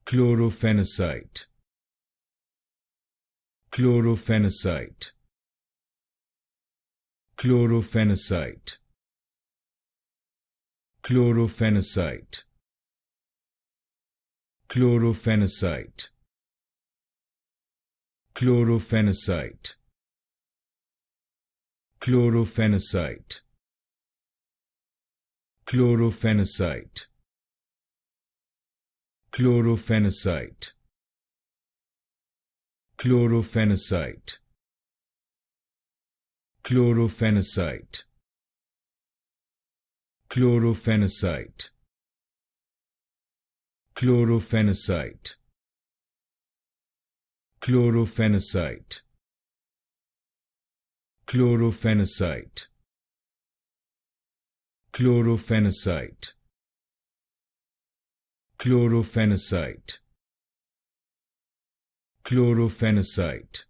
Chlorophenicite. Chlorophenicite. Chlorophenicite. Chlorophenicite. Chlorophenicite. Chlorophenicite. Chlorophenicite. Chlorophenicite. Chlorophenicite. Chlorophenicite. Chlorophenicite. Chlorophenicite. Chlorophenicite. Chlorophenicite. Chlorophenicite. Chlorophenicite. Chlorophenicite. Chlorophenicite.